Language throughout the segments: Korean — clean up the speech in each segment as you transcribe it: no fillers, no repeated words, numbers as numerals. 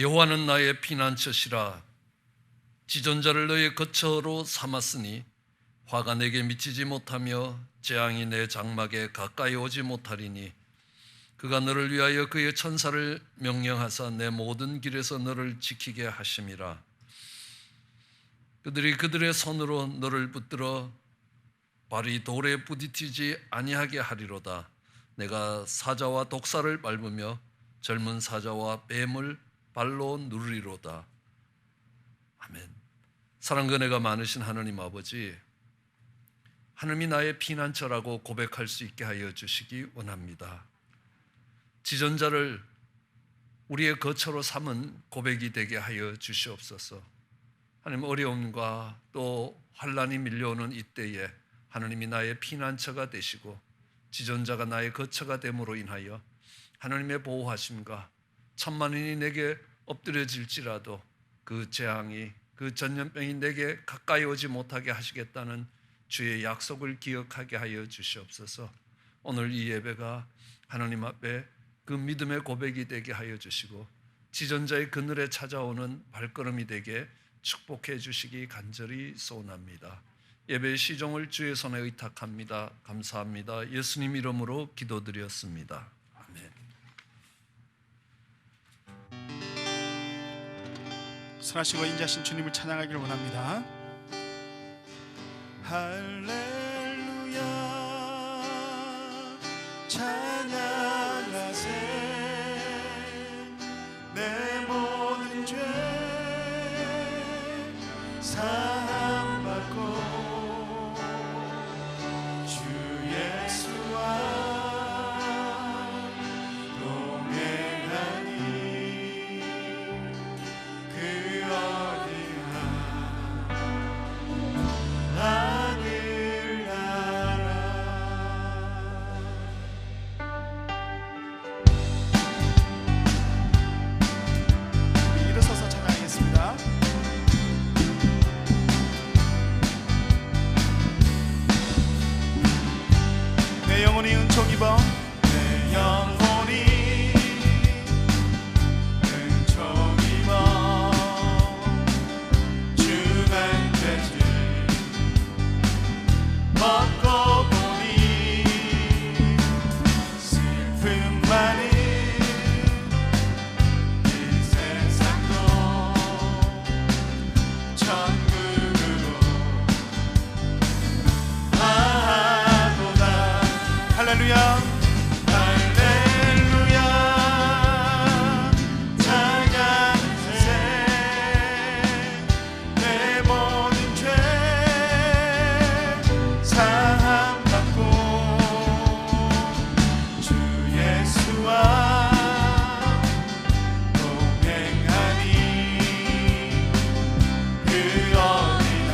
여호와는 나의 피난처시라. 지존자를 너의 거처로 삼았으니 화가 내게 미치지 못하며 재앙이 내 장막에 가까이 오지 못하리니 그가 너를 위하여 그의 천사를 명령하사 내 모든 길에서 너를 지키게 하심이라. 그들이 그들의 손으로 너를 붙들어 발이 돌에 부딪히지 아니하게 하리로다. 내가 사자와 독사를 밟으며 젊은 사자와 뱀을 발로 누르리로다. 아멘. 사랑과 은혜가 많으신 하나님 아버지, 하나님이 나의 피난처라고 고백할 수 있게 하여 주시기 원합니다. 지존자를 우리의 거처로 삼은 고백이 되게 하여 주시옵소서. 하나님, 어려움과 또 환난이 밀려오는 이때에 하나님이 나의 피난처가 되시고 지존자가 나의 거처가 됨으로 인하여 하나님의 보호하심과 천만인이 내게 엎드려질지라도 그 재앙이, 그 전염병이 내게 가까이 오지 못하게 하시겠다는 주의 약속을 기억하게 하여 주시옵소서. 오늘 이 예배가 하나님 앞에 그 믿음의 고백이 되게 하여 주시고 지존자의 그늘에 찾아오는 발걸음이 되게 축복해 주시기 간절히 소원합니다. 예배의 시종을 주의 손에 의탁합니다. 감사합니다. 예수님 이름으로 기도드렸습니다. 아멘. 선하시고 인자신 주님을 찬양하기를 원합니다. 할렐루야 찬양하세. 내 모든 죄 사함받고 주 예수와 동행하니 그 어디나 하늘나라. 일어서서 찬양하겠습니다. 내 영혼이 은총 입어, 내 영혼이 은총 입어 주만 되지 먹고 보니 슬픔 많은 이 세상도 천국으로 할렐루야 할렐루야 찬양하세. 내 모든 죄 사함받고 주 예수와 동행하니 그 어디나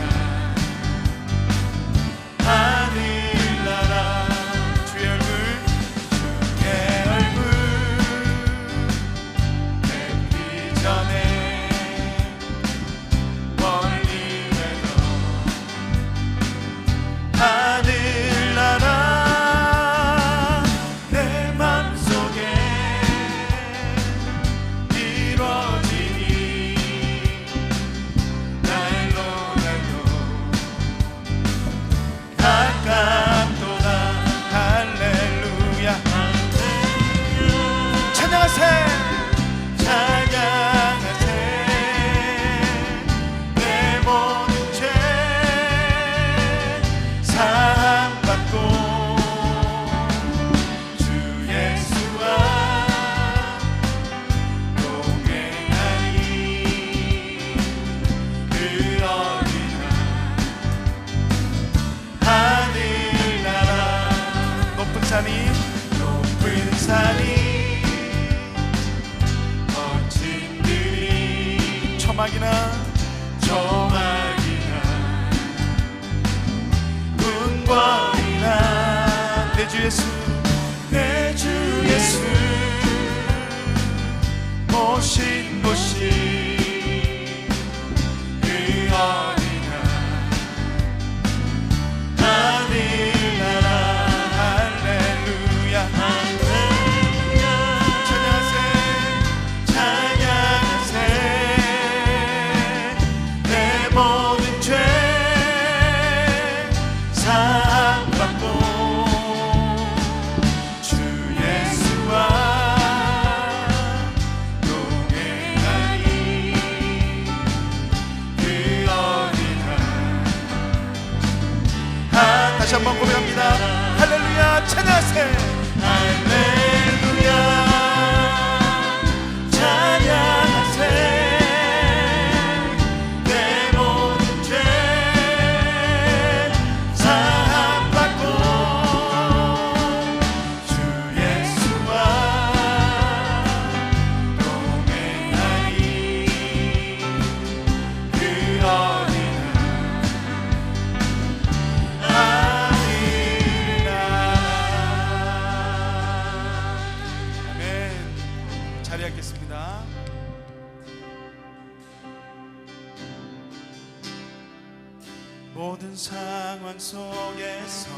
하늘나라. 주의 얼굴 뵙기 전에 멀리 외로 하늘나라. 내 맘속에 이루어지니 날로 가깝도다. 할렐루야 찬양하세 찬양하세. 내 모든 죄 사함받고 주 예수와 동행하니 그 어디나 하늘나라. 높은 산이 거친 들이 초막이나 궁궐이나 내 주 예수 모신 그 어디나 하늘나라. 할렐루야 찬양하세 찬양하세. 다시 한번 고백합니다. 할렐루야 찬양하세. 할렐루야 찬양하세. 내 모든 죄 사함받고 주 예수와 동행하니 그 어디나 아멘. 자리에 앉겠습니다. 모든 상황 속에서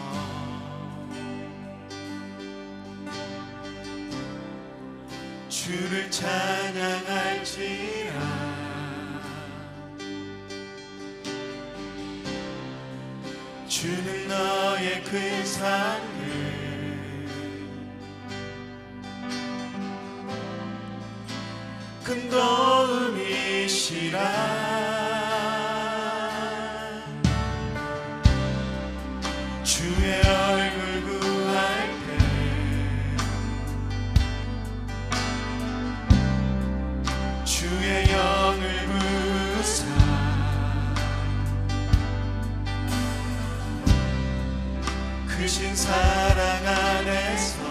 주를 찬양할지라. 주는 너의 큰 상을 큰 도움이시라. 주의 얼굴 구할 때 주의 영을 부사 크신 사랑 안에서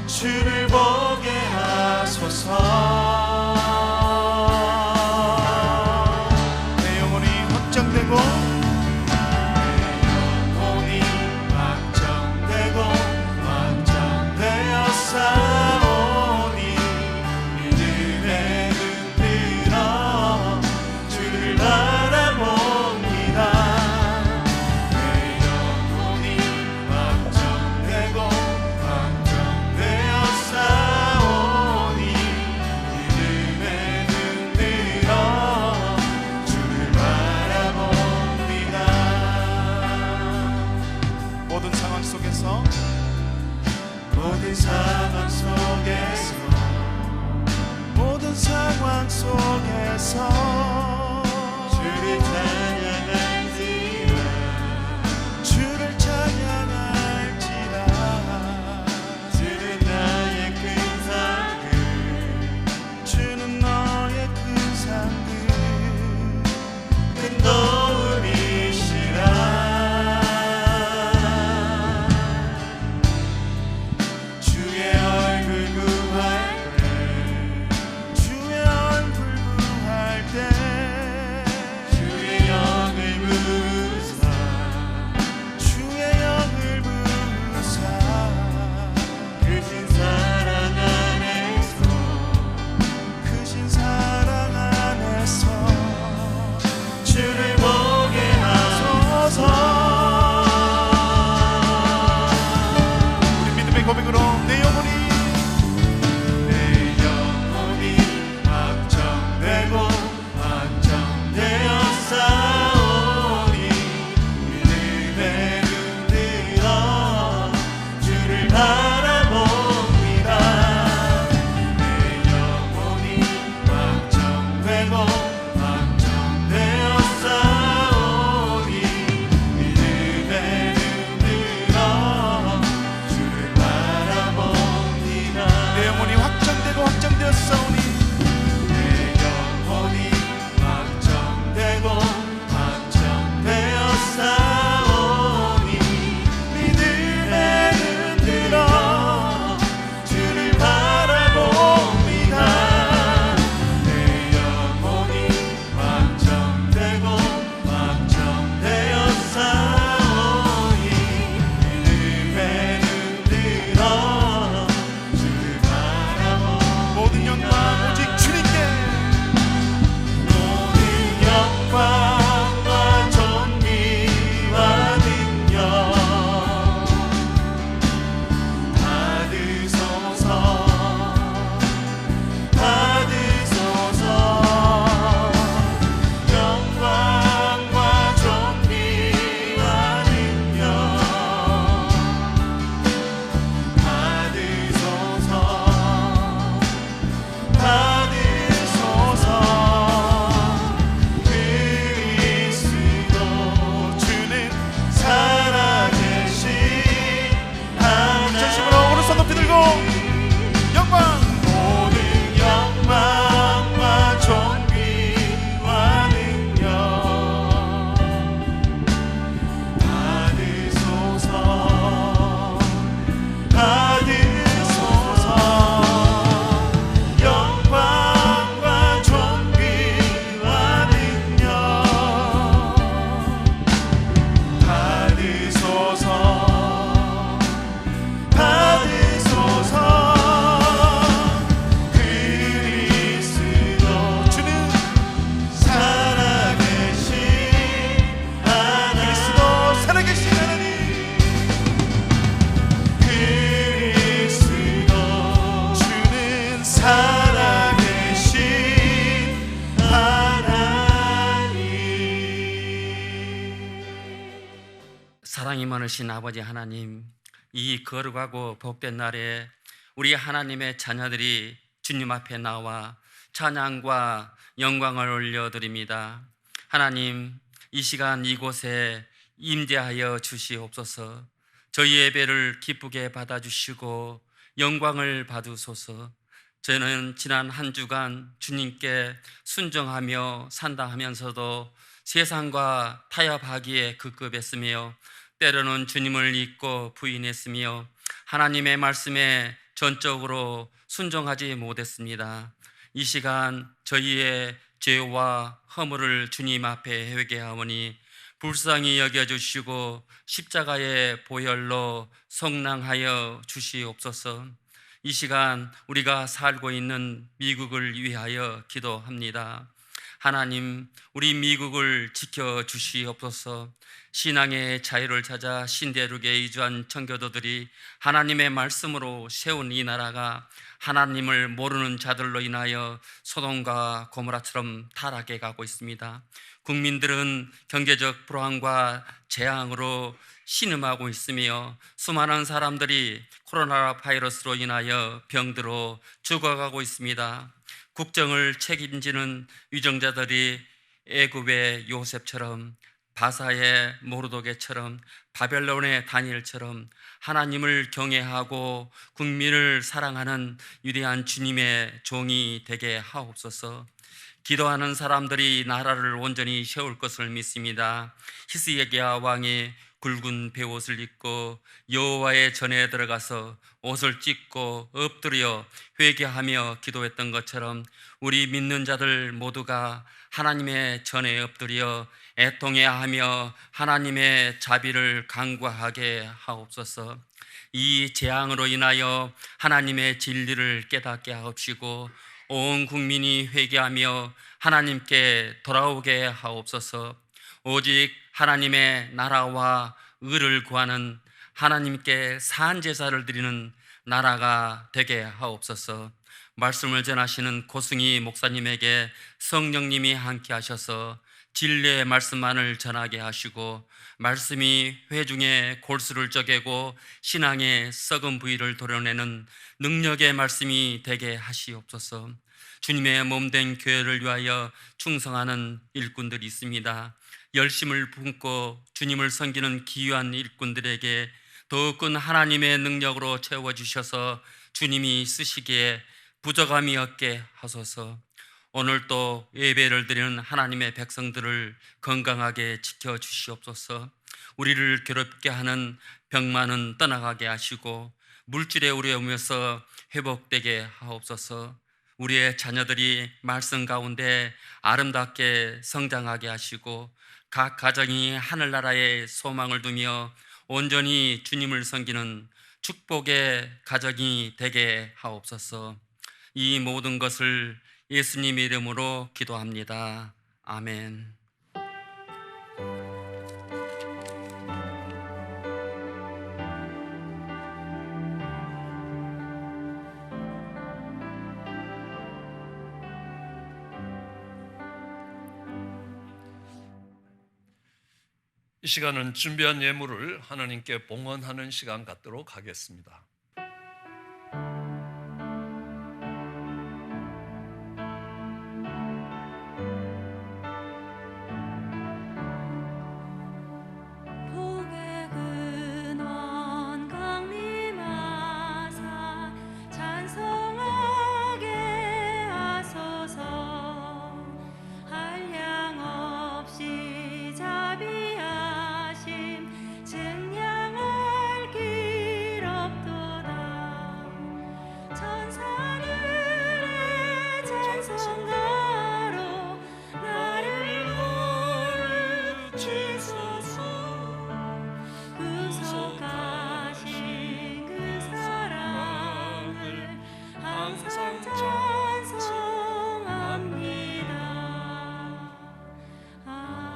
주를 보게 하소서. 내 영혼이 확정되고 영혼이 확정되고 확정되어 싸우니 믿음에 눈 들어 주를 바라봅니다. 내 영혼이 확정되고 확정되어 싸우니 믿음에 눈 들어 주를 바라봅니다. 모든 상황 속에서 모든 상황 속에서 모든 상황 속에서 주를 찬양할지라. 주를 찬양할지라. 주는 나의 큰 상을 주는 너의 큰 상급 큰 도움이시라. 주의 얼굴 구할 때 주의 얼굴 구할 때 많으신 아버지 하나님, 이 거룩하고 복된 날에 우리 하나님의 자녀들이 주님 앞에 나와 찬양과 영광을 올려드립니다. 하나님, 이 시간 이곳에 임재하여 주시옵소서. 저희 예배를 기쁘게 받아주시고 영광을 받으소서. 저는 지난 한 주간 주님께 순종하며 산다 하면서도 세상과 타협하기에 급급했으며 때로는 주님을 잊고 부인했으며 하나님의 말씀에 전적으로 순종하지 못했습니다. 이 시간 저희의 죄와 허물을 주님 앞에 회개하오니 불쌍히 여겨주시고 십자가의 보혈로 성랑하여 주시옵소서. 이 시간 우리가 살고 있는 미국을 위하여 기도합니다. 하나님, 우리 미국을 지켜주시옵소서. 신앙의 자유를 찾아 신대륙에 이주한 청교도들이 하나님의 말씀으로 세운 이 나라가 하나님을 모르는 자들로 인하여 소돔과 고모라처럼 타락해 가고 있습니다. 국민들은 경제적 불황과 재앙으로 신음하고 있으며 수많은 사람들이 코로나 바이러스로 인하여 병들어 죽어가고 있습니다. 국정을 책임지는 위정자들이 애굽의 요셉처럼, 바사의 모르도게처럼, 바벨론의 다니엘처럼 하나님을 경외하고 국민을 사랑하는 위대한 주님의 종이 되게 하옵소서. 기도하는 사람들이 나라를 온전히 세울 것을 믿습니다. 히스기야 왕이 굵은 베옷을 입고 여호와의 전에 들어가서 옷을 찢고 엎드려 회개하며 기도했던 것처럼 우리 믿는 자들 모두가 하나님의 전에 엎드려 애통해하며 하나님의 자비를 간구하게 하옵소서. 이 재앙으로 인하여 하나님의 진리를 깨닫게 하옵시고 온 국민이 회개하며 하나님께 돌아오게 하옵소서. 오직 하나님의 나라와 의를 구하는 하나님께 산제사를 드리는 나라가 되게 하옵소서. 말씀을 전하시는 고승희 목사님에게 성령님이 함께 하셔서 진리의 말씀만을 전하게 하시고 말씀이 회중의 골수를 쪼개고 신앙의 썩은 부위를 도려내는 능력의 말씀이 되게 하시옵소서. 주님의 몸된 교회를 위하여 충성하는 일꾼들이 있습니다. 열심을 품고 주님을 섬기는 기유한 일꾼들에게 더 큰 하나님의 능력으로 채워주셔서 주님이 쓰시기에 부족함이 없게 하소서. 오늘도 예배를 드리는 하나님의 백성들을 건강하게 지켜주시옵소서. 우리를 괴롭게 하는 병만은 떠나가게 하시고 물질의 어려움에서 회복되게 하옵소서. 우리의 자녀들이 말씀 가운데 아름답게 성장하게 하시고 각 가정이 하늘나라에 소망을 두며 온전히 주님을 섬기는 축복의 가정이 되게 하옵소서. 이 모든 것을 예수님의 이름으로 기도합니다. 아멘. 이 시간은 준비한 예물을 하나님께 봉헌하는 시간 갖도록 하겠습니다. 복의 근원 강림하사 찬송하게 하소서. 한량 없이 자비하심 증량할 길 없도다. 천사들의 찬송가로 나를 부르시소서. 구속하신 그 사랑을 항상 찬송합니다. 아멘.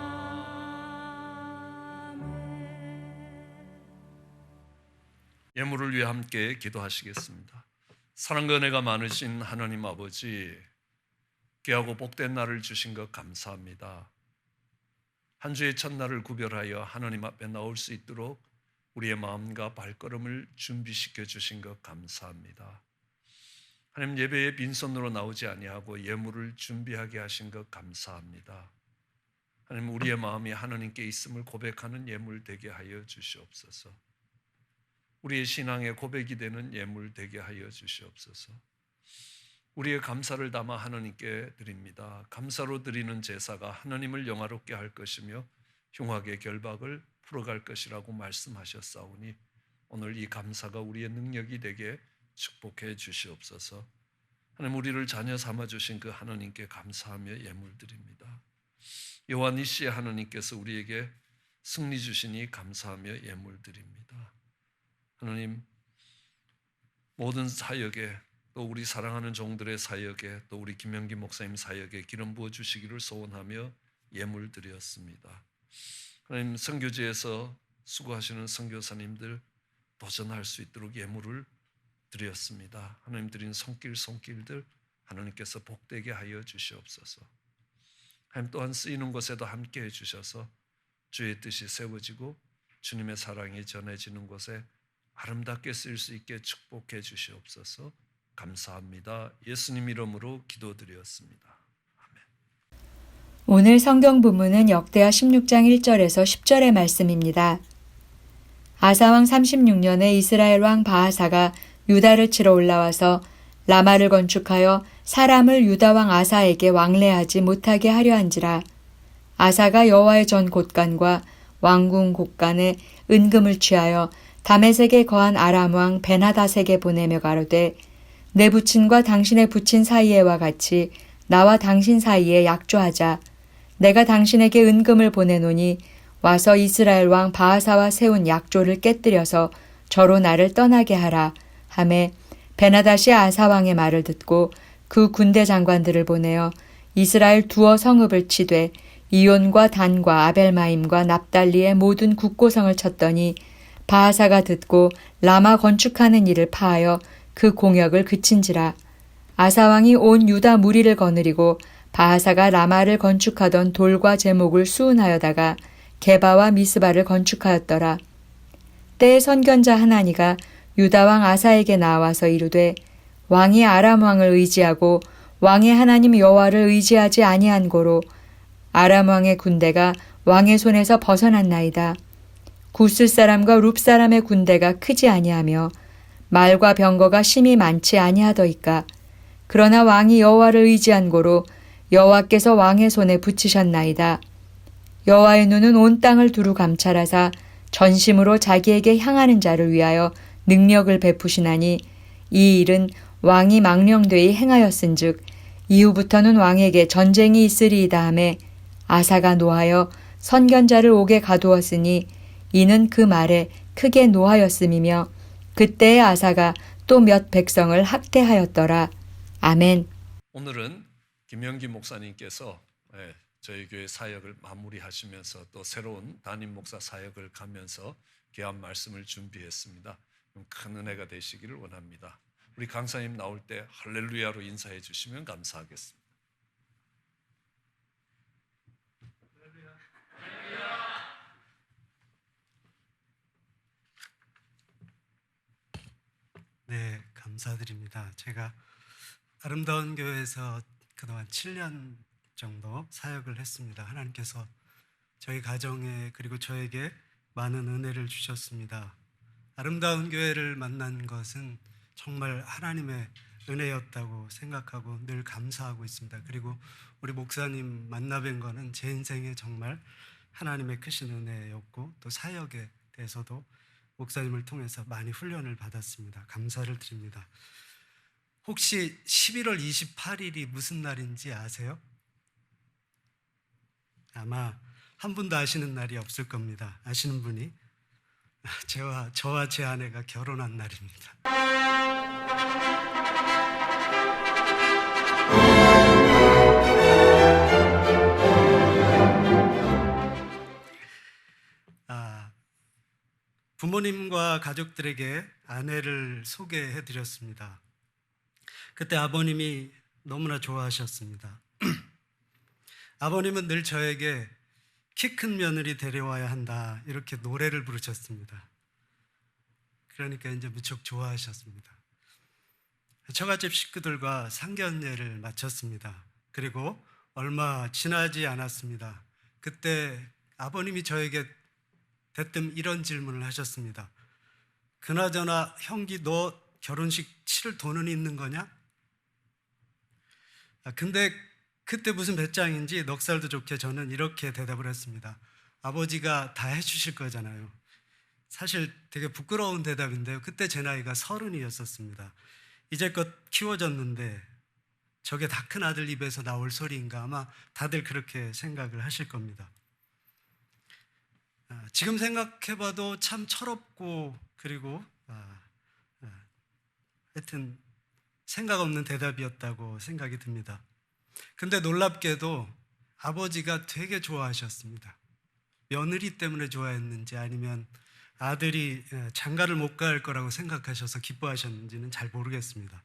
예물을 위해 함께 기도하시겠습니다. 사랑과 은혜가 많으신 하나님 아버지, 귀하고 복된 날을 주신 것 감사합니다. 한 주의 첫날을 구별하여 하나님 앞에 나올 수 있도록 우리의 마음과 발걸음을 준비시켜 주신 것 감사합니다. 하나님, 예배에 빈손으로 나오지 아니하고 예물을 준비하게 하신 것 감사합니다. 하나님, 우리의 마음이 하나님께 있음을 고백하는 예물 되게 하여 주시옵소서. 우리의 신앙의 고백이 되는 예물 되게 하여 주시옵소서. 우리의 감사를 담아 하나님께 드립니다. 감사로 드리는 제사가 하나님을 영화롭게 할 것이며 흉악의 결박을 풀어갈 것이라고 말씀하셨사오니 오늘 이 감사가 우리의 능력이 되게 축복해 주시옵소서. 하나님, 우리를 자녀 삼아 주신 그 하나님께 감사하며 예물 드립니다. 여호와 니시의 하나님께서 우리에게 승리 주시니 감사하며 예물 드립니다. 하나님, 모든 사역에, 또 우리 사랑하는 종들의 사역에, 또 우리 김명기 목사님 사역에 기름 부어 주시기를 소원하며 예물 드렸습니다. 하나님, 선교지에서 수고하시는 선교사님들 도전할 수 있도록 예물을 드렸습니다. 하나님 드린 손길들 하나님께서 복되게 하여 주시옵소서. 하나님, 또한 쓰이는 곳에도 함께해 주셔서 주의 뜻이 세워지고 주님의 사랑이 전해지는 곳에 아름답게 쓰일 수 있게 축복해 주시옵소서. 감사합니다. 예수님 이름으로 기도드렸습니다. 아멘. 오늘 성경 부문은 역대하 16장 1절에서 10절의 말씀입니다. 아사왕 36년에 이스라엘 왕 바하사가 유다를 치러 올라와서 라마를 건축하여 사람을 유다 왕 아사에게 왕래하지 못하게 하려 한지라. 아사가 여호와의 전 곳간과 왕궁 곳간에 은금을 취하여 다메섹에 거한 아람 왕 베나닷에게 보내며 가로되, 내 부친과 당신의 부친 사이에와 같이 나와 당신 사이에 약조하자. 내가 당신에게 은금을 보내노니 와서 이스라엘 왕 바하사와 세운 약조를 깨뜨려서 저로 나를 떠나게 하라 하매, 베나닷이 아사 왕의 말을 듣고 그 군대 장관들을 보내어 이스라엘 두어 성읍을 치되 이온과 단과 아벨마임과 납달리의 모든 국고성을 쳤더니 바하사가 듣고 라마 건축하는 일을 파하여 그 공역을 그친지라. 아사왕이 온 유다 무리를 거느리고 바하사가 라마를 건축하던 돌과 제목을 수운하여다가 게바와 미스바를 건축하였더라. 때에 선견자 하나니가 유다왕 아사에게 나와서 이르되, 왕이 아람 왕을 의지하고 왕의 하나님 여호와를 의지하지 아니한 고로 아람 왕의 군대가 왕의 손에서 벗어났나이다. 구스 사람과 룹 사람의 군대가 크지 아니하며 말과 병거가 심히 많지 아니하더이까. 그러나 왕이 여호와를 의지한 고로 여호와께서 왕의 손에 붙이셨나이다. 여호와의 눈은 온 땅을 두루 감찰하사 전심으로 자기에게 향하는 자를 위하여 능력을 베푸시나니 이 일은 왕이 망령되이 행하였은즉 이후부터는 왕에게 전쟁이 있으리이다 하매, 아사가 노하여 선견자를 옥에 가두었으니 이는 그 말에 크게 노하였음이며 그때의 아사가 또 몇 백성을 학대하였더라. 아멘. 오늘은 김영기 목사님께서 저희 교회 사역을 마무리하시면서 또 새로운 담임 목사 사역을 가면서 귀한 말씀을 준비했습니다. 큰 은혜가 되시기를 원합니다. 우리 강사님 나올 때 할렐루야로 인사해 주시면 감사하겠습니다. 네, 감사드립니다. 제가 아름다운 교회에서 그동안 7년 정도 사역을 했습니다. 하나님께서 저희 가정에 그리고 저에게 많은 은혜를 주셨습니다. 아름다운 교회를 만난 것은 정말 하나님의 은혜였다고 생각하고 늘 감사하고 있습니다. 그리고 우리 목사님 만나뵌 거는 제 인생에 정말 하나님의 크신 은혜였고 또 사역에 대해서도 목사님을 통해서 많이 훈련을 받았습니다. 감사를 드립니다. 혹시 11월 28일이 무슨 날인지 아세요? 아마 한 분도 아시는 날이 없을 겁니다. 아시는 분이? 저와 제 아내가 결혼한 날입니다. 부모님과 가족들에게 아내를 소개해 드렸습니다. 그때 아버님이 너무나 좋아하셨습니다. 아버님은 늘 저에게 키 큰 며느리 데려와야 한다 이렇게 노래를 부르셨습니다. 그러니까 이제 무척 좋아하셨습니다. 처갓집 식구들과 상견례를 마쳤습니다. 그리고 얼마 지나지 않았습니다. 그때 아버님이 저에게 대뜸 이런 질문을 하셨습니다. 그나저나 형기 너 결혼식 치를 돈은 있는 거냐? 근데 그때 무슨 배짱인지 넉살도 좋게 저는 이렇게 대답을 했습니다. 아버지가 다 해주실 거잖아요. 사실 되게 부끄러운 대답인데요. 그때 제 나이가 30이었었습니다. 이제껏 키워졌는데 저게 다 큰 아들 입에서 나올 소리인가, 아마 다들 그렇게 생각을 하실 겁니다. 지금 생각해봐도 참 철없고 그리고 하여튼 생각 없는 대답이었다고 생각이 듭니다. 근데 놀랍게도 아버지가 되게 좋아하셨습니다. 며느리 때문에 좋아했는지 아니면 아들이 장가를 못 갈 거라고 생각하셔서 기뻐하셨는지는 잘 모르겠습니다.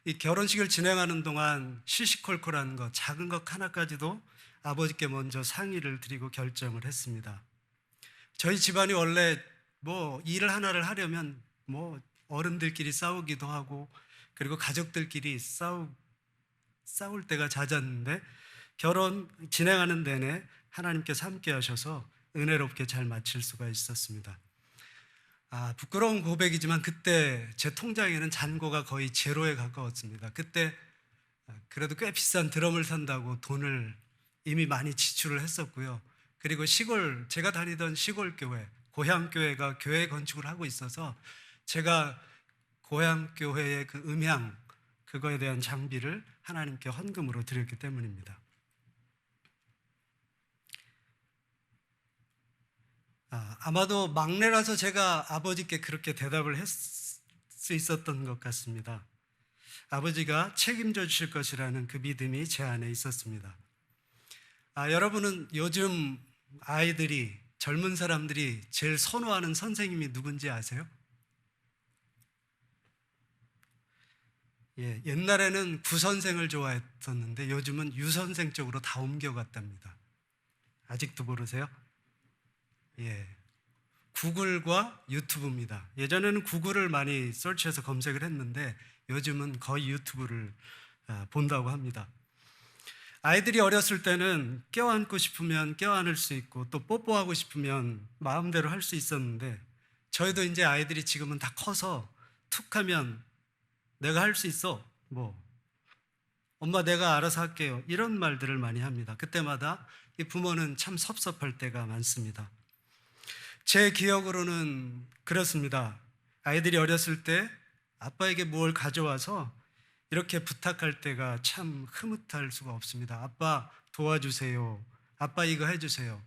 이 결혼식을 진행하는 동안 시시콜콜한 것, 작은 것 하나까지도 아버지께 먼저 상의를 드리고 결정을 했습니다. 저희 집안이 원래 뭐 일을 하나를 하려면 뭐 어른들끼리 싸우기도 하고 그리고 가족들끼리 싸울 때가 잦았는데 결혼 진행하는 내내 하나님께서 함께 하셔서 은혜롭게 잘 마칠 수가 있었습니다. 부끄러운 고백이지만 그때 제 통장에는 잔고가 거의 제로에 가까웠습니다. 그때 그래도 꽤 비싼 드럼을 산다고 돈을 이미 많이 지출을 했었고요. 그리고 제가 다니던 시골 교회, 고향 교회가 교회 건축을 하고 있어서 제가 고향 교회의 그 음향, 그거에 대한 장비를 하나님께 헌금으로 드렸기 때문입니다. 아마도 막내라서 제가 아버지께 그렇게 대답을 했을 수 있었던 것 같습니다. 아버지가 책임져 주실 것이라는 그 믿음이 제 안에 있었습니다. 여러분은 요즘 아이들이, 젊은 사람들이 제일 선호하는 선생님이 누군지 아세요? 옛날에는 구선생을 좋아했었는데 요즘은 유선생 쪽으로 다 옮겨갔답니다. 아직도 모르세요? 구글과 유튜브입니다. 예전에는 구글을 많이 서치해서 검색을 했는데 요즘은 거의 유튜브를 본다고 합니다. 아이들이 어렸을 때는 껴안고 싶으면 껴안을 수 있고 또 뽀뽀하고 싶으면 마음대로 할 수 있었는데 저희도 이제 아이들이 지금은 다 커서 툭 하면 내가 할 수 있어, 엄마 내가 알아서 할게요, 이런 말들을 많이 합니다. 그때마다 이 부모는 참 섭섭할 때가 많습니다. 제 기억으로는 그렇습니다. 아이들이 어렸을 때 아빠에게 뭘 가져와서 이렇게 부탁할 때가 참 흐뭇할 수가 없습니다. 아빠 도와주세요, 아빠 이거 해주세요.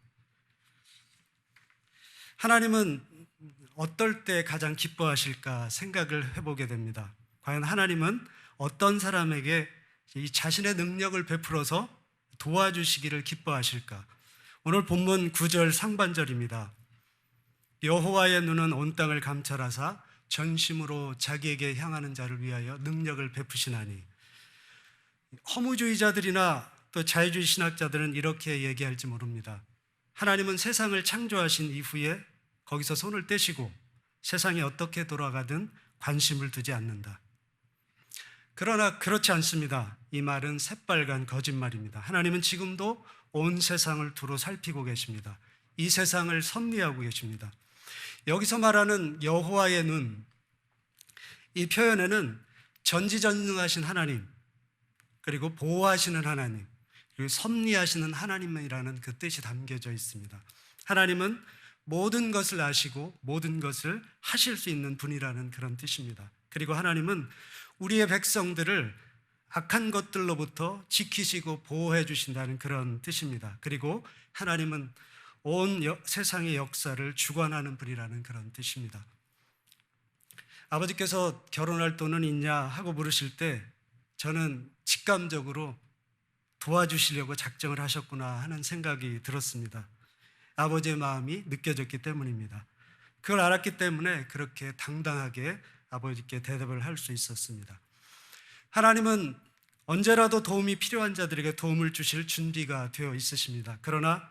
하나님은 어떨 때 가장 기뻐하실까 생각을 해보게 됩니다. 과연 하나님은 어떤 사람에게 이 자신의 능력을 베풀어서 도와주시기를 기뻐하실까? 오늘 본문 9절 상반절입니다. 여호와의 눈은 온 땅을 감찰하사 전심으로 자기에게 향하는 자를 위하여 능력을 베푸시나니. 허무주의자들이나 또 자유주의 신학자들은 이렇게 얘기할지 모릅니다. 하나님은 세상을 창조하신 이후에 거기서 손을 떼시고 세상이 어떻게 돌아가든 관심을 두지 않는다. 그러나 그렇지 않습니다. 이 말은 새빨간 거짓말입니다. 하나님은 지금도 온 세상을 두루 살피고 계십니다. 이 세상을 섭리하고 계십니다. 여기서 말하는 여호와의 눈, 이 표현에는 전지전능하신 하나님, 그리고 보호하시는 하나님, 그리고 섭리하시는 하나님이라는 그 뜻이 담겨져 있습니다. 하나님은 모든 것을 아시고 모든 것을 하실 수 있는 분이라는 그런 뜻입니다. 그리고 하나님은 우리의 백성들을 악한 것들로부터 지키시고 보호해 주신다는 그런 뜻입니다. 그리고 하나님은 온 세상의 역사를 주관하는 분이라는 그런 뜻입니다. 아버지께서 결혼할 돈은 있냐 하고 물으실 때 저는 직감적으로 도와주시려고 작정을 하셨구나 하는 생각이 들었습니다. 아버지의 마음이 느껴졌기 때문입니다. 그걸 알았기 때문에 그렇게 당당하게 아버지께 대답을 할 수 있었습니다. 하나님은 언제라도 도움이 필요한 자들에게 도움을 주실 준비가 되어 있으십니다. 그러나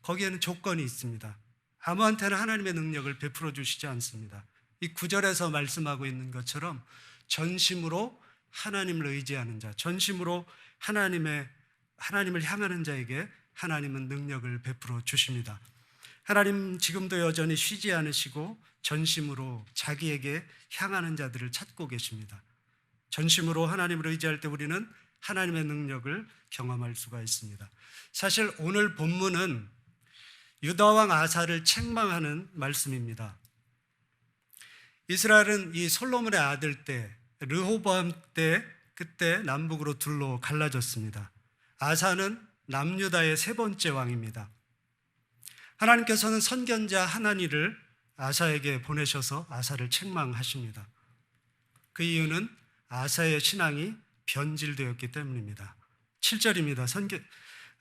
거기에는 조건이 있습니다. 아무한테나 하나님의 능력을 베풀어 주시지 않습니다. 이 9절에서 말씀하고 있는 것처럼 전심으로 하나님을 의지하는 자, 전심으로 하나님을 향하는 자에게 하나님은 능력을 베풀어 주십니다. 하나님 지금도 여전히 쉬지 않으시고 전심으로 자기에게 향하는 자들을 찾고 계십니다. 전심으로 하나님을 의지할 때 우리는 하나님의 능력을 경험할 수가 있습니다. 사실 오늘 본문은 유다 왕 아사를 책망하는 말씀입니다. 이스라엘은 이 솔로몬의 아들 때 르호보암 때 그때 남북으로 둘로 갈라졌습니다. 아사는 남유다의 세 번째 왕입니다. 하나님께서는 선견자 하나니를 아사에게 보내셔서 아사를 책망하십니다. 그 이유는 아사의 신앙이 변질되었기 때문입니다. 7절입니다.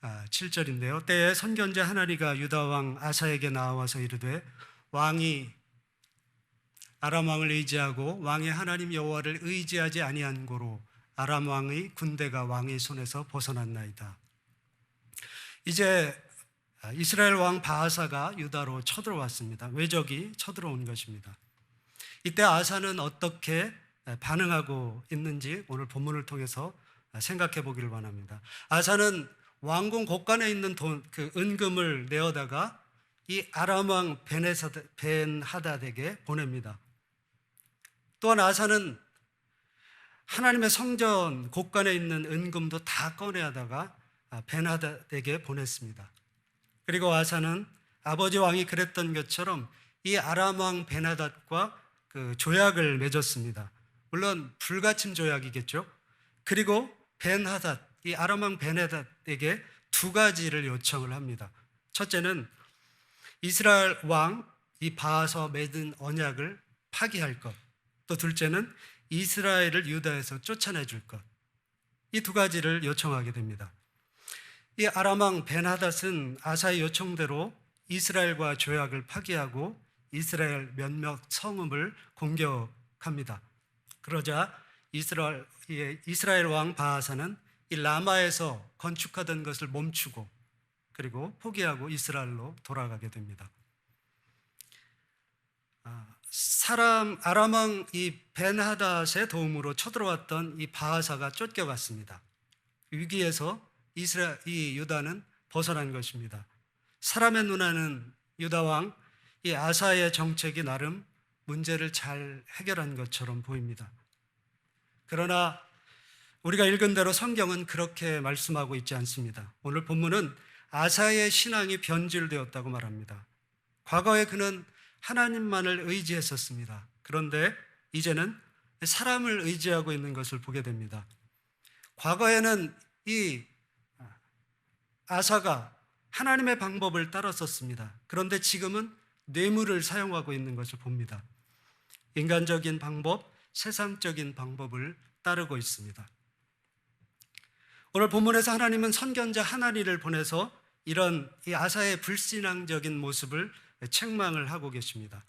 7절인데요. 때에 선견자 하나니가 유다 왕 아사에게 나와서 이르되 왕이 아람 왕을 의지하고 왕의 하나님 여호와를 의지하지 아니한 고로 아람 왕의 군대가 왕의 손에서 벗어났나이다. 이제 이스라엘 왕 바하사가 유다로 쳐들어왔습니다. 외적이 쳐들어온 것입니다. 이때 아사는 어떻게 반응하고 있는지 오늘 본문을 통해서 생각해 보기를 원합니다. 아사는 왕궁 곳간에 있는 그 은금을 내어다가 이 아람 왕 벤하닷에게 보냅니다. 또한 아사는 하나님의 성전 곳간에 있는 은금도 다 꺼내다가 벤하닷에게 보냈습니다. 그리고 아사는 아버지 왕이 그랬던 것처럼 이 아람 왕 벤하닷과 그 조약을 맺었습니다. 물론 불가침 조약이겠죠. 그리고 벤하닷, 이 아람 왕 벤하닷에게 두 가지를 요청을 합니다. 첫째는 이스라엘 왕 이 바하서 맺은 언약을 파기할 것. 또 둘째는 이스라엘을 유다에서 쫓아내 줄 것. 이 두 가지를 요청하게 됩니다. 이 아람 왕 벤하닷은 아사의 요청대로 이스라엘과 조약을 파기하고 이스라엘 몇몇 성읍을 공격합니다. 그러자 이스라엘 왕 바하사는 이 라마에서 건축하던 것을 멈추고 그리고 포기하고 이스라엘로 돌아가게 됩니다. 아람 왕 이 벤하닷의 도움으로 쳐들어왔던 이 바하사가 쫓겨갔습니다. 위기에서 이 유다는 벗어난 것입니다. 사람의 눈에는 유다 왕 이 아사의 정책이 나름 문제를 잘 해결한 것처럼 보입니다. 그러나 우리가 읽은 대로 성경은 그렇게 말씀하고 있지 않습니다. 오늘 본문은 아사의 신앙이 변질되었다고 말합니다. 과거에 그는 하나님만을 의지했었습니다. 그런데 이제는 사람을 의지하고 있는 것을 보게 됩니다. 과거에는 이 아사가 하나님의 방법을 따랐었습니다. 그런데 지금은 뇌물을 사용하고 있는 것을 봅니다. 인간적인 방법, 세상적인 방법을 따르고 있습니다. 오늘 본문에서 하나님은 선견자 하나니를 보내서 이런 이 아사의 불신앙적인 모습을 책망을 하고 계십니다.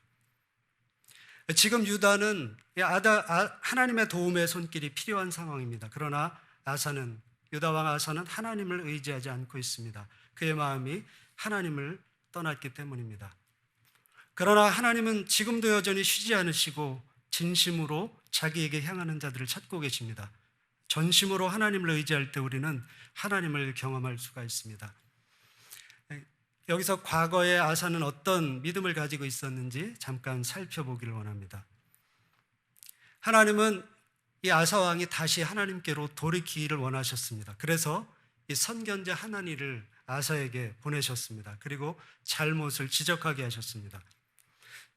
지금 유다는 하나님의 도움의 손길이 필요한 상황입니다. 그러나 유다 왕 아사는 하나님을 의지하지 않고 있습니다. 그의 마음이 하나님을 떠났기 때문입니다. 그러나 하나님은 지금도 여전히 쉬지 않으시고 진심으로 자기에게 향하는 자들을 찾고 계십니다. 전심으로 하나님을 의지할 때 우리는 하나님을 경험할 수가 있습니다. 여기서 과거에 아사는 어떤 믿음을 가지고 있었는지 잠깐 살펴보기를 원합니다. 하나님은 이 아사 왕이 다시 하나님께로 돌이키기를 원하셨습니다. 그래서 이 선견자 하나니를 아사에게 보내셨습니다. 그리고 잘못을 지적하게 하셨습니다.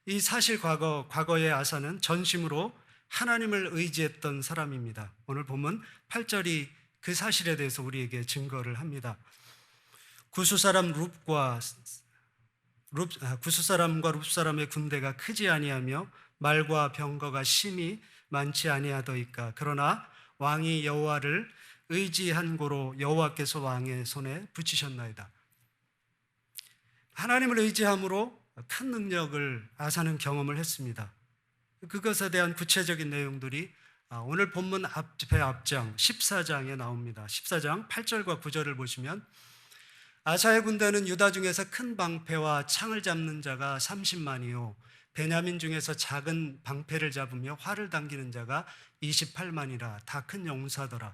이 사실 과거의 아사는 전심으로 하나님을 의지했던 사람입니다. 오늘 보면 8절이 그 사실에 대해서 우리에게 증거를 합니다. 구스 사람과 룹 사람의 군대가 크지 아니하며 말과 병거가 심히 많지 아니하더이까. 그러나 왕이 여호와를 의지한 고로 여호와께서 왕의 손에 붙이셨나이다. 하나님을 의지함으로 큰 능력을 아사는 경험을 했습니다. 그것에 대한 구체적인 내용들이 오늘 본문 앞장 14장에 나옵니다. 14장 8절과 9절을 보시면 아사의 군대는 유다 중에서 큰 방패와 창을 잡는 자가 30만이요 베냐민 중에서 작은 방패를 잡으며 활을 당기는 자가 28만이라 다 큰 용사더라.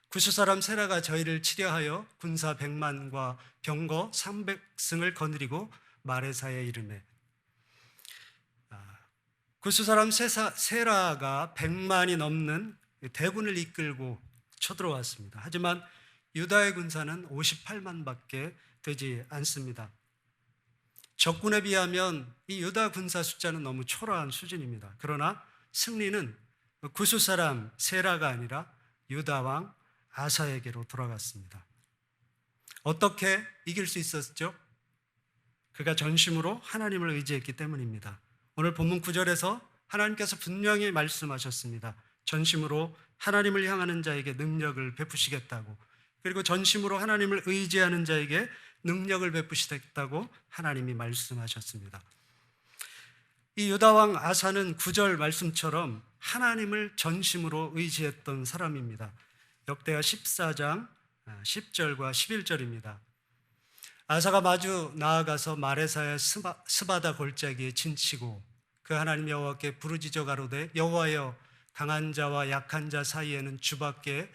구스 사람 세라가 저희를 치려하여 군사 100만과 병거 300승을 거느리고 마레사에 이르매. 구스 사람 세라가 100만이 넘는 대군을 이끌고 쳐들어왔습니다. 하지만 유다의 군사는 58만밖에 되지 않습니다. 적군에 비하면 이 유다 군사 숫자는 너무 초라한 수준입니다. 그러나 승리는 구스 사람 세라가 아니라 유다 왕 아사에게로 돌아갔습니다. 어떻게 이길 수 있었죠? 그가 전심으로 하나님을 의지했기 때문입니다. 오늘 본문 9절에서 하나님께서 분명히 말씀하셨습니다. 전심으로 하나님을 향하는 자에게 능력을 베푸시겠다고, 그리고 전심으로 하나님을 의지하는 자에게 능력을 베푸시겠다고 하나님이 말씀하셨습니다. 이 유다 왕 아사는 9절 말씀처럼 하나님을 전심으로 의지했던 사람입니다. 역대하 14장 10절과 11절입니다. 아사가 마주 나아가서 마레사의 스바다 골짜기에 진치고 그 하나님 여호와께 부르짖어 가로되 여호와여 강한 자와 약한 자 사이에는 주밖에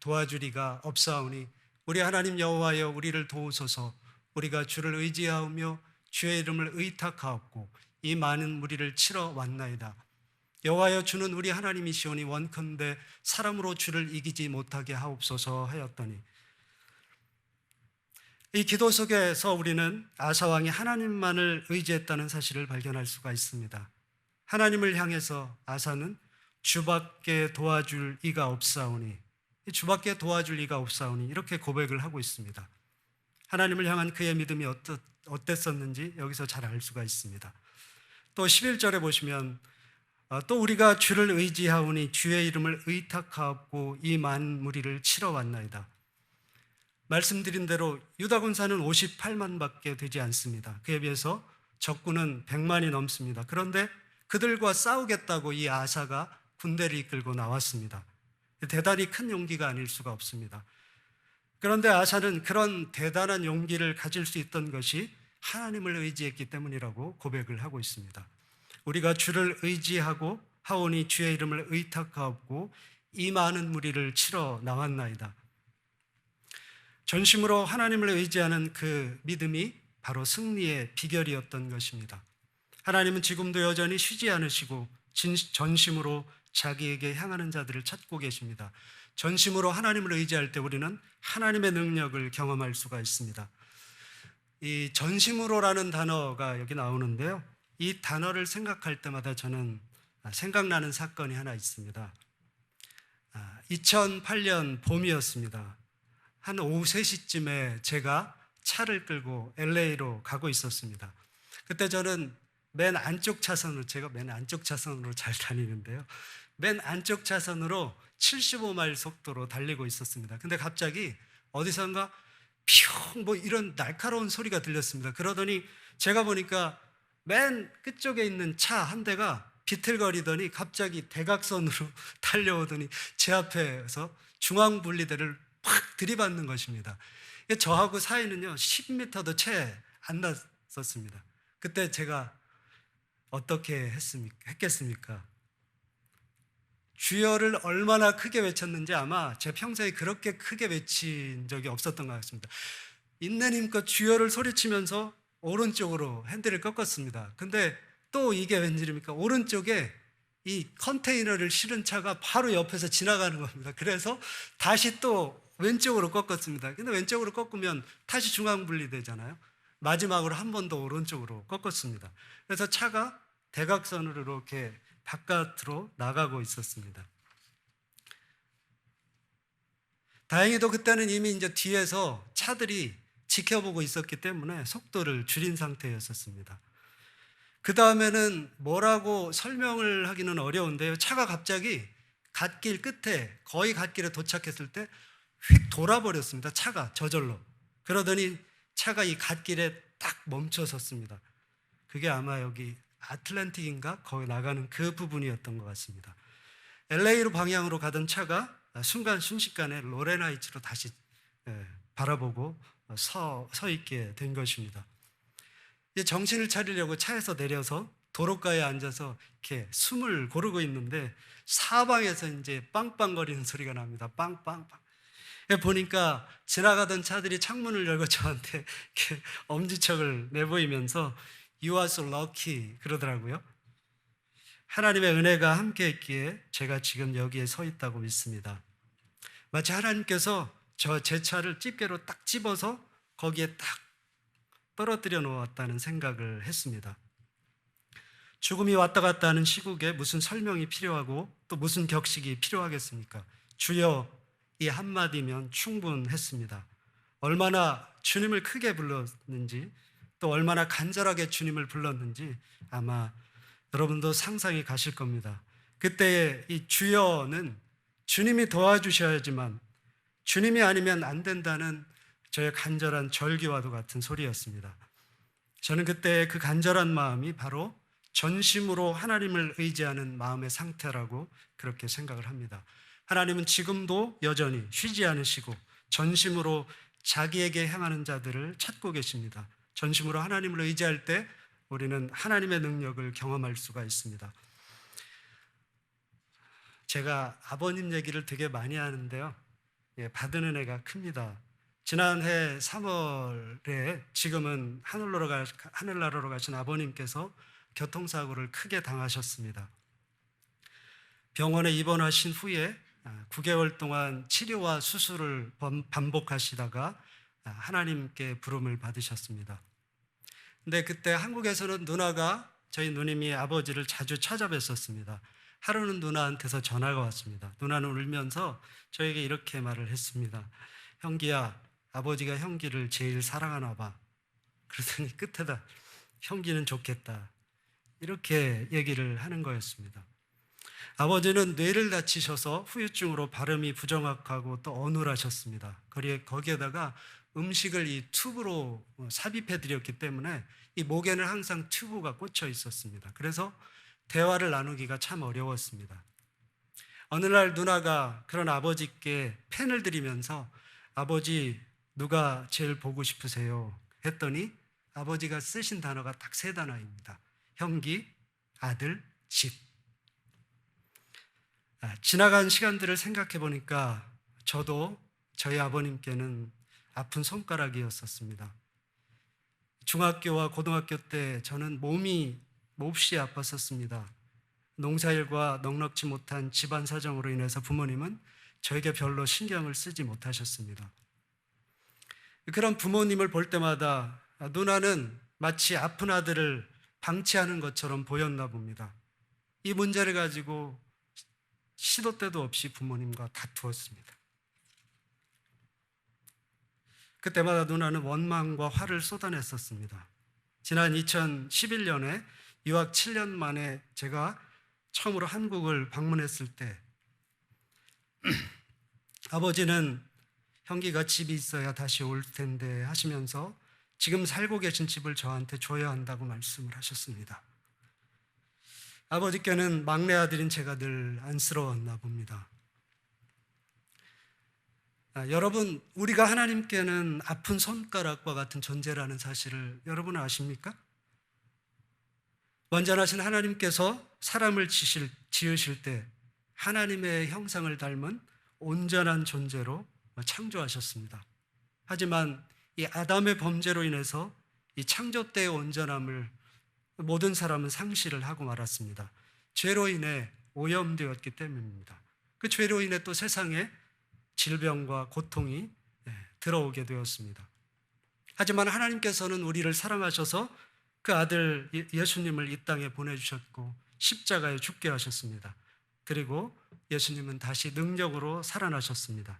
도와주리가 없사오니 우리 하나님 여호와여 우리를 도우소서. 우리가 주를 의지하오며 주의 이름을 의탁하옵고 이 많은 무리를 치러 왔나이다. 여호와여 주는 우리 하나님이시오니 원컨대 사람으로 주를 이기지 못하게 하옵소서 하였더니, 이 기도 속에서 우리는 아사 왕이 하나님만을 의지했다는 사실을 발견할 수가 있습니다. 하나님을 향해서 아사는 주밖에 도와줄 이가 없사오니, 주밖에 도와줄 이가 없사오니 이렇게 고백을 하고 있습니다. 하나님을 향한 그의 믿음이 어땠었는지 여기서 잘 알 수가 있습니다. 또 11절에 보시면 또 우리가 주를 의지하오니 주의 이름을 의탁하옵고 이 많은 무리를 치러 왔나이다. 말씀드린 대로 유다 군사는 58만밖에 되지 않습니다. 그에 비해서 적군은 100만이 넘습니다. 그런데 그들과 싸우겠다고 이 아사가 군대를 이끌고 나왔습니다. 대단히 큰 용기가 아닐 수가 없습니다. 그런데 아사는 그런 대단한 용기를 가질 수 있던 것이 하나님을 의지했기 때문이라고 고백을 하고 있습니다. 우리가 주를 의지하고 하오니 주의 이름을 의탁하옵고 이 많은 무리를 치러 나왔나이다. 전심으로 하나님을 의지하는 그 믿음이 바로 승리의 비결이었던 것입니다. 하나님은 지금도 여전히 쉬지 않으시고 전심으로 자기에게 향하는 자들을 찾고 계십니다. 전심으로 하나님을 의지할 때 우리는 하나님의 능력을 경험할 수가 있습니다. 이 전심으로라는 단어가 여기 나오는데요. 이 단어를 생각할 때마다 저는 생각나는 사건이 하나 있습니다. 2008년 봄이었습니다. 한 오후 3시쯤에 제가 차를 끌고 LA로 가고 있었습니다. 그때 저는 맨 안쪽 차선으로, 제가 맨 안쪽 차선으로 잘 다니는데요. 맨 안쪽 차선으로 75마일 속도로 달리고 있었습니다. 근데 갑자기 어디선가 퓨 뭐 이런 날카로운 소리가 들렸습니다. 그러더니 제가 보니까 맨 끝쪽에 있는 차 한 대가 비틀거리더니 갑자기 대각선으로 달려오더니 제 앞에서 중앙분리대를 팍 들이받는 것입니다. 저하고 사이는요 10m도 채 안 났었습니다. 그때 제가 어떻게 했겠습니까? 주여를 얼마나 크게 외쳤는지 아마 제 평생에 그렇게 크게 외친 적이 없었던 것 같습니다. 있는 힘껏 주여를 소리치면서 오른쪽으로 핸들을 꺾었습니다. 근데 또 이게 웬일입니까? 오른쪽에 이 컨테이너를 실은 차가 바로 옆에서 지나가는 겁니다. 그래서 다시 또 왼쪽으로 꺾었습니다. 근데 왼쪽으로 꺾으면 다시 중앙분리되잖아요. 마지막으로 한 번 더 오른쪽으로 꺾었습니다. 그래서 차가 대각선으로 이렇게 바깥으로 나가고 있었습니다. 다행히도 그때는 이미 이제 뒤에서 차들이 지켜보고 있었기 때문에 속도를 줄인 상태였었습니다. 그 다음에는 뭐라고 설명을 하기는 어려운데요. 차가 갑자기 갓길 끝에, 거의 갓길에 도착했을 때 휙 돌아버렸습니다. 차가 저절로. 그러더니 차가 이 갓길에 딱 멈춰 섰습니다. 그게 아마 여기 아틀란틱인가? 거기 나가는 그 부분이었던 것 같습니다. LA로 방향으로 가던 차가 순식간에 로렌하이츠로 다시 바라보고 서 있게 된 것입니다. 이제 정신을 차리려고 차에서 내려서 도로가에 앉아서 이렇게 숨을 고르고 있는데 사방에서 이제 빵빵거리는 소리가 납니다. 빵빵빵. 보니까 지나가던 차들이 창문을 열고 저한테 이렇게 엄지척을 내보이면서 You are so lucky 그러더라고요. 하나님의 은혜가 함께 했기에 제가 지금 여기에 서 있다고 믿습니다. 마치 하나님께서 제 차를 집게로 딱 집어서 거기에 딱 떨어뜨려 놓았다는 생각을 했습니다. 죽음이 왔다 갔다 하는 시국에 무슨 설명이 필요하고 또 무슨 격식이 필요하겠습니까? 주여 이 한마디면 충분했습니다. 얼마나 주님을 크게 불렀는지 또 얼마나 간절하게 주님을 불렀는지 아마 여러분도 상상이 가실 겁니다. 그때의 이 주여는 주님이 도와주셔야지만 주님이 아니면 안 된다는 저의 간절한 절기와도 같은 소리였습니다. 저는 그때 그 간절한 마음이 바로 전심으로 하나님을 의지하는 마음의 상태라고 그렇게 생각을 합니다. 하나님은 지금도 여전히 쉬지 않으시고 전심으로 자기에게 향하는 자들을 찾고 계십니다. 전심으로 하나님을 의지할 때 우리는 하나님의 능력을 경험할 수가 있습니다. 제가 아버님 얘기를 되게 많이 하는데요. 받은 은혜가 큽니다. 지난해 3월에 지금은 하늘나라로 가신 아버님께서 교통사고를 크게 당하셨습니다. 병원에 입원하신 후에 9개월 동안 치료와 수술을 반복하시다가 하나님께 부름을 받으셨습니다. 근데 그때 한국에서는 누나가 저희 누님이 아버지를 자주 찾아뵀었습니다. 하루는 누나한테서 전화가 왔습니다. 누나는 울면서 저에게 이렇게 말을 했습니다. 형기야, 아버지가 형기를 제일 사랑하나 봐. 그러더니 끝에다 형기는 좋겠다. 이렇게 얘기를 하는 거였습니다. 아버지는 뇌를 다치셔서 후유증으로 발음이 부정확하고 또 어눌하셨습니다. 거기에다가 음식을 이 튜브로 삽입해 드렸기 때문에 이 목에는 항상 튜브가 꽂혀 있었습니다. 그래서 대화를 나누기가 참 어려웠습니다. 어느 날 누나가 그런 아버지께 펜을 드리면서 아버지 누가 제일 보고 싶으세요? 했더니 아버지가 쓰신 단어가 딱 3단어입니다. 형기, 아들, 집. 지나간 시간들을 생각해 보니까 저도 저희 아버님께는 아픈 손가락이었었습니다. 중학교와 고등학교 때 저는 몸이 몹시 아팠었습니다. 농사일과 넉넉지 못한 집안 사정으로 인해서 부모님은 저에게 별로 신경을 쓰지 못하셨습니다. 그런 부모님을 볼 때마다 누나는 마치 아픈 아들을 방치하는 것처럼 보였나 봅니다. 이 문제를 가지고 시도 때도 없이 부모님과 다투었습니다. 그때마다 누나는 원망과 화를 쏟아냈었습니다. 지난 2011년에 유학 7년 만에 제가 처음으로 한국을 방문했을 때 아버지는 형기가 집이 있어야 다시 올 텐데 하시면서 지금 살고 계신 집을 저한테 줘야 한다고 말씀을 하셨습니다. 아버지께는 막내 아들인 제가 늘 안쓰러웠나 봅니다. 여러분, 우리가 하나님께는 아픈 손가락과 같은 존재라는 사실을 여러분 아십니까? 완전하신 하나님께서 사람을 지으실 때 하나님의 형상을 닮은 온전한 존재로 창조하셨습니다. 하지만 이 아담의 범죄로 인해서 이 창조 때의 온전함을 모든 사람은 상실을 하고 말았습니다. 죄로 인해 오염되었기 때문입니다. 그 죄로 인해 또 세상에 질병과 고통이 들어오게 되었습니다. 하지만 하나님께서는 우리를 사랑하셔서 그 아들 예수님을 이 땅에 보내주셨고 십자가에 죽게 하셨습니다. 그리고 예수님은 다시 능력으로 살아나셨습니다.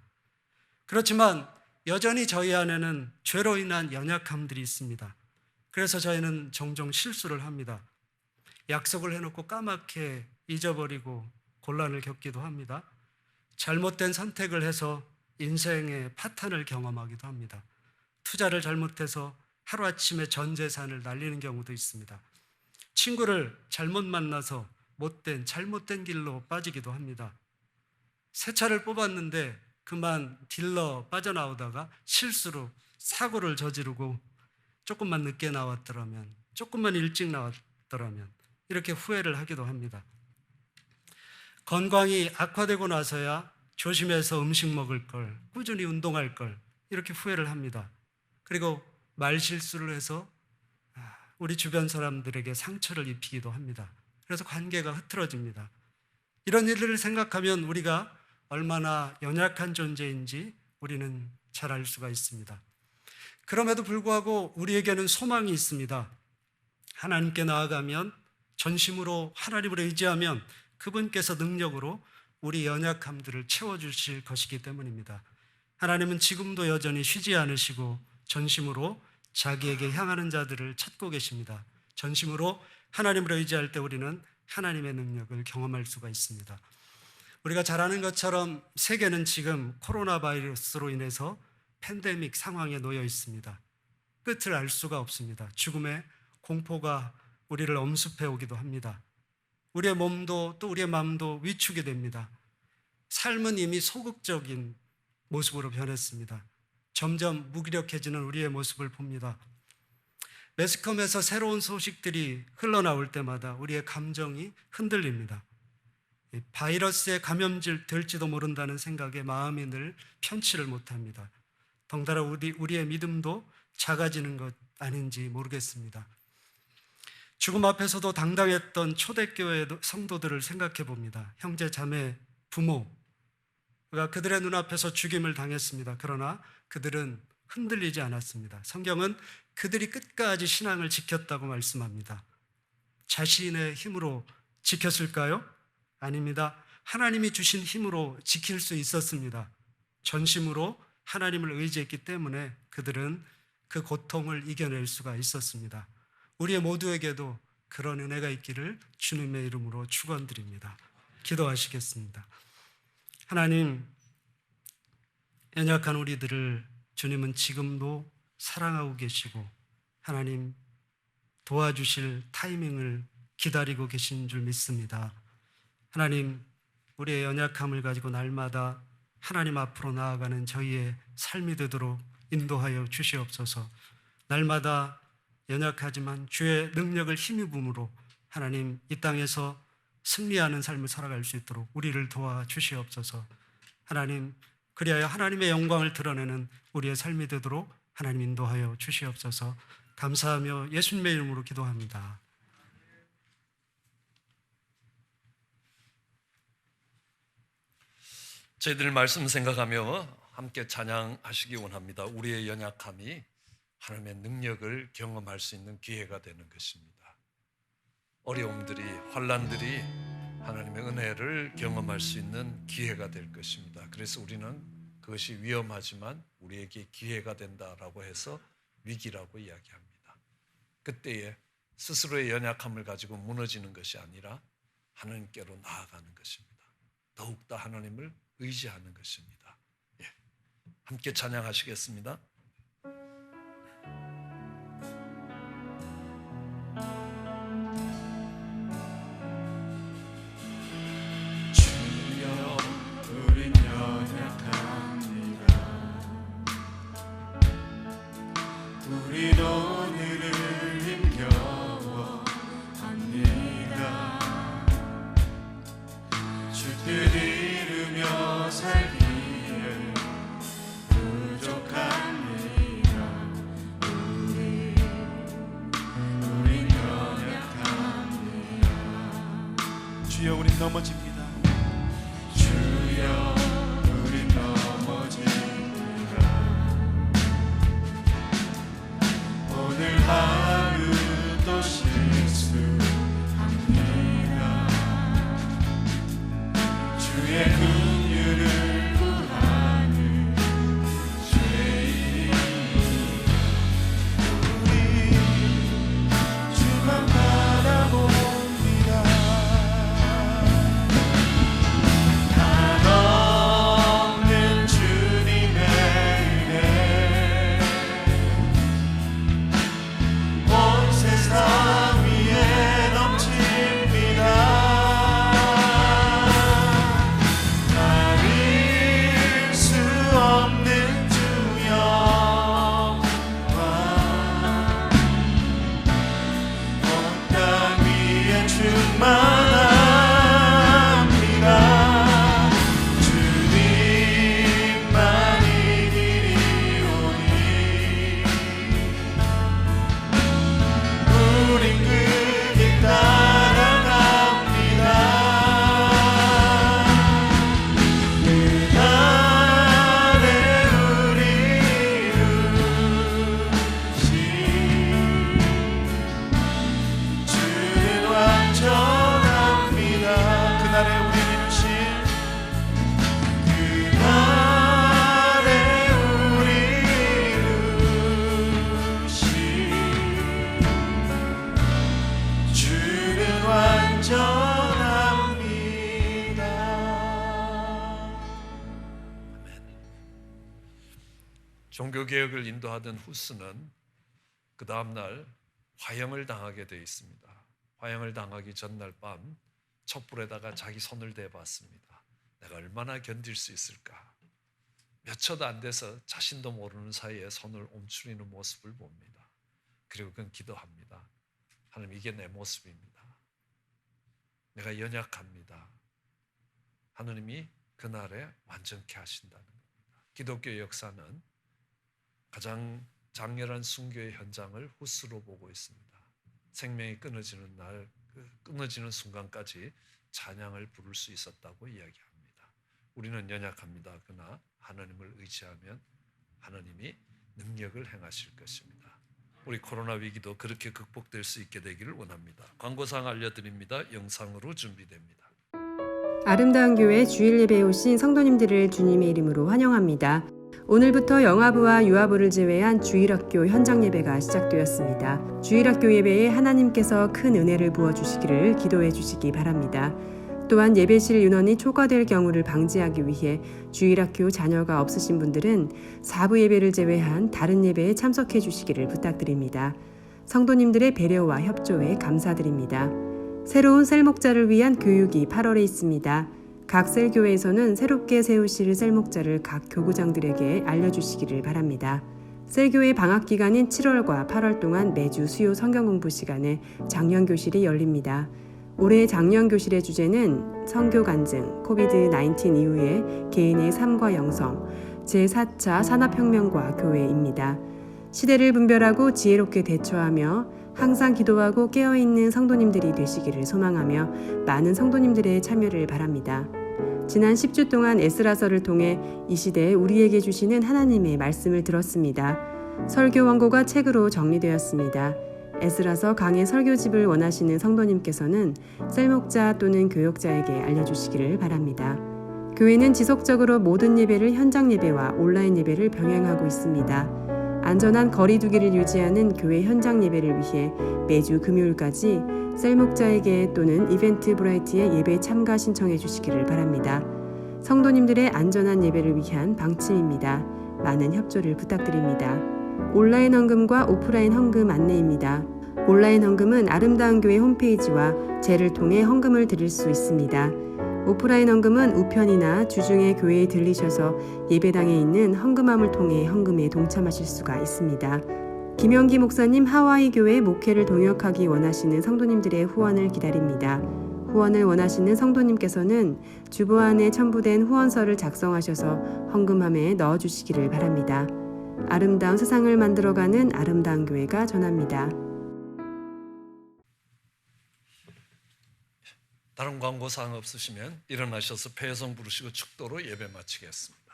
그렇지만 여전히 저희 안에는 죄로 인한 연약함들이 있습니다. 그래서 저희는 종종 실수를 합니다. 약속을 해놓고 까맣게 잊어버리고 곤란을 겪기도 합니다. 잘못된 선택을 해서 인생의 파탄을 경험하기도 합니다. 투자를 잘못해서 하루아침에 전 재산을 날리는 경우도 있습니다. 친구를 잘못 만나서 잘못된 길로 빠지기도 합니다. 새 차를 뽑았는데 그만 딜러 빠져나오다가 실수로 사고를 저지르고 조금만 늦게 나왔더라면 조금만 일찍 나왔더라면, 이렇게 후회를 하기도 합니다. 건강이 악화되고 나서야 조심해서 음식 먹을 걸, 꾸준히 운동할 걸, 이렇게 후회를 합니다. 그리고 말실수를 해서 우리 주변 사람들에게 상처를 입히기도 합니다. 그래서 관계가 흐트러집니다. 이런 일들을 생각하면 우리가 얼마나 연약한 존재인지 우리는 잘 알 수가 있습니다. 그럼에도 불구하고 우리에게는 소망이 있습니다. 하나님께 나아가면, 전심으로 하나님을 의지하면 그분께서 능력으로 우리 연약함들을 채워주실 것이기 때문입니다. 하나님은 지금도 여전히 쉬지 않으시고 전심으로 자기에게 향하는 자들을 찾고 계십니다. 전심으로 하나님을 의지할 때 우리는 하나님의 능력을 경험할 수가 있습니다. 우리가 잘 아는 것처럼 세계는 지금 코로나 바이러스로 인해서 팬데믹 상황에 놓여 있습니다. 끝을 알 수가 없습니다. 죽음의 공포가 우리를 엄습해 오기도 합니다. 우리의 몸도 또 우리의 마음도 위축이 됩니다. 삶은 이미 소극적인 모습으로 변했습니다. 점점 무기력해지는 우리의 모습을 봅니다. 매스컴에서 새로운 소식들이 흘러나올 때마다 우리의 감정이 흔들립니다. 바이러스에 감염될지도 모른다는 생각에 마음이 늘 편치를 못합니다. 덩달아 우리의 믿음도 작아지는 것 아닌지 모르겠습니다. 죽음 앞에서도 당당했던 초대교회 성도들을 생각해 봅니다. 형제, 자매, 부모가 그들의 눈앞에서 죽임을 당했습니다. 그러나 그들은 흔들리지 않았습니다. 성경은 그들이 끝까지 신앙을 지켰다고 말씀합니다. 자신의 힘으로 지켰을까요? 아닙니다. 하나님이 주신 힘으로 지킬 수 있었습니다. 전심으로 하나님을 의지했기 때문에 그들은 그 고통을 이겨낼 수가 있었습니다. 우리 모두에게도 그런 은혜가 있기를 주님의 이름으로 축원드립니다. 기도하시겠습니다. 하나님, 연약한 우리들을 주님은 지금도 사랑하고 계시고 하나님 도와주실 타이밍을 기다리고 계신 줄 믿습니다. 하나님, 우리의 연약함을 가지고 날마다 하나님 앞으로 나아가는 저희의 삶이 되도록 인도하여 주시옵소서. 날마다 연약하지만 주의 능력을 힘입음으로 하나님 이 땅에서 승리하는 삶을 살아갈 수 있도록 우리를 도와주시옵소서. 하나님, 그리하여 하나님의 영광을 드러내는 우리의 삶이 되도록 하나님 인도하여 주시옵소서. 감사하며 예수님의 이름으로 기도합니다. 저희들 말씀 생각하며 함께 찬양하시기 원합니다. 우리의 연약함이 하나님의 능력을 경험할 수 있는 기회가 되는 것입니다. 어려움들이, 환난들이 하나님의 은혜를 경험할 수 있는 기회가 될 것입니다. 그래서 우리는 그것이 위험하지만 우리에게 기회가 된다라고 해서 위기라고 이야기합니다. 그때에 스스로의 연약함을 가지고 무너지는 것이 아니라 하나님께로 나아가는 것입니다. 더욱더 하나님을 의지하는 것입니다. 예. 함께 찬양하시겠습니다. 주여 우린 연약합니다. 우린 오늘을 힘겨워 합니다. 주 뜻 이루며 살기에 부족합니다. 우린 연약합니다. 주여, 우린 넘어집니다. 주여 우린 넘어집니다. 오늘 하루 또 실수합니다. 주의 긍휼을 구하는 죄인이 우리 주만 바라봅니다. 종교개혁을 인도하던 후스는 그 다음날 화형을 당하게 되어 있습니다. 화형을 당하기 전날 밤 촛불에다가 자기 손을 대봤습니다. 내가 얼마나 견딜 수 있을까? 몇 초도 안 돼서 자신도 모르는 사이에 손을 움츠리는 모습을 봅니다. 그리고 그는 기도합니다. 하나님, 이게 내 모습입니다. 내가 연약합니다. 하나님이 그날에 완전케 하신다는 겁니다. 기독교의 역사는 가장 장렬한 순교의 현장을 후스로 보고 있습니다. 생명이 끊어지는 날, 끊어지는 순간까지 찬양을 부를 수 있었다고 이야기합니다. 우리는 연약합니다. 그러나 하나님을 의지하면 하나님이 능력을 행하실 것입니다. 우리 코로나 위기도 그렇게 극복될 수 있게 되기를 원합니다. 광고사항 알려드립니다. 영상으로 준비됩니다. 아름다운 교회 주일 예배에 오신 성도님들을 주님의 이름으로 환영합니다. 오늘부터 영아부와 유아부를 제외한 주일학교 현장 예배가 시작되었습니다. 주일학교 예배에 하나님께서 큰 은혜를 부어주시기를 기도해 주시기 바랍니다. 또한 예배실 인원이 초과될 경우를 방지하기 위해 주일학교 자녀가 없으신 분들은 4부 예배를 제외한 다른 예배에 참석해 주시기를 부탁드립니다. 성도님들의 배려와 협조에 감사드립니다. 새로운 셀목자를 위한 교육이 8월에 있습니다. 각 셀교회에서는 새롭게 세우실 셀목자를 각 교구장들에게 알려주시기를 바랍니다. 셀교회 방학 기간인 7월과 8월 동안 매주 수요 성경공부 시간에 장년교실이 열립니다. 올해 장년교실의 주제는 선교 간증, 코비드-19 이후의 개인의 삶과 영성, 제4차 산업혁명과 교회입니다. 시대를 분별하고 지혜롭게 대처하며 항상 기도하고 깨어있는 성도님들이 되시기를 소망하며 많은 성도님들의 참여를 바랍니다. 지난 10주 동안 에스라서를 통해 이 시대에 우리에게 주시는 하나님의 말씀을 들었습니다. 설교 원고가 책으로 정리되었습니다. 에스라서 강의 설교집을 원하시는 성도님께서는 셀목자 또는 교역자에게 알려주시기를 바랍니다. 교회는 지속적으로 모든 예배를 현장 예배와 온라인 예배를 병행하고 있습니다. 안전한 거리 두기를 유지하는 교회 현장 예배를 위해 매주 금요일까지 셀목자에게 또는 이벤트 브라이트의 예배 참가 신청해 주시기를 바랍니다. 성도님들의 안전한 예배를 위한 방침입니다. 많은 협조를 부탁드립니다. 온라인 헌금과 오프라인 헌금 안내입니다. 온라인 헌금은 아름다운 교회 홈페이지와 젤을 통해 헌금을 드릴 수 있습니다. 오프라인 헌금은 우편이나 주중에 교회에 들리셔서 예배당에 있는 헌금함을 통해 헌금에 동참하실 수가 있습니다. 김영기 목사님 하와이 교회 목회를 동역하기 원하시는 성도님들의 후원을 기다립니다. 후원을 원하시는 성도님께서는 주보안에 첨부된 후원서를 작성하셔서 헌금함에 넣어주시기를 바랍니다. 아름다운 세상을 만들어가는 아름다운 교회가 전합니다. 다른 광고사항 없으시면 일어나셔서 폐성 부르시고 축도로 예배 마치겠습니다.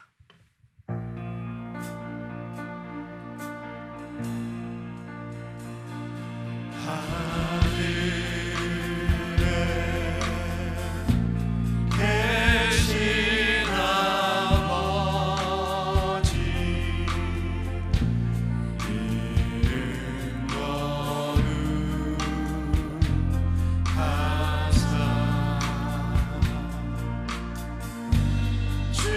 주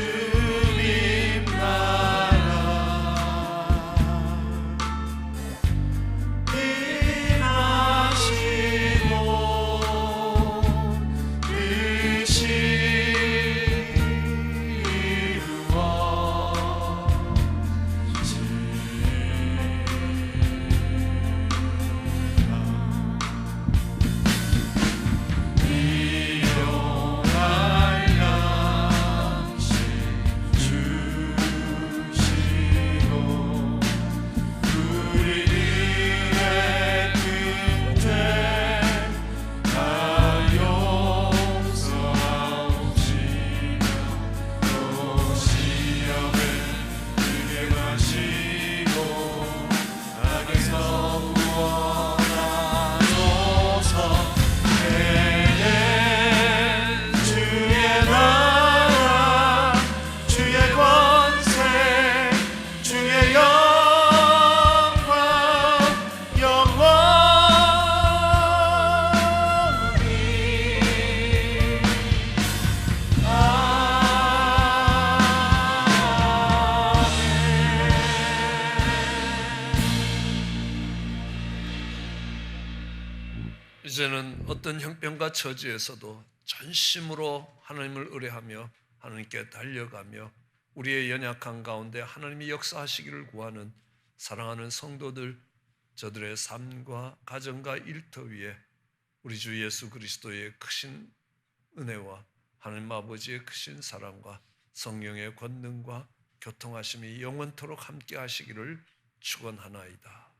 어떤 형편과 처지에서도 전심으로 하나님을 의뢰하며 하나님께 달려가며 우리의 연약한 가운데 하나님이 역사하시기를 구하는 사랑하는 성도들, 저들의 삶과 가정과 일터 위에 우리 주 예수 그리스도의 크신 은혜와 하나님 아버지의 크신 사랑과 성령의 권능과 교통하심이 영원토록 함께 하시기를 축원하나이다.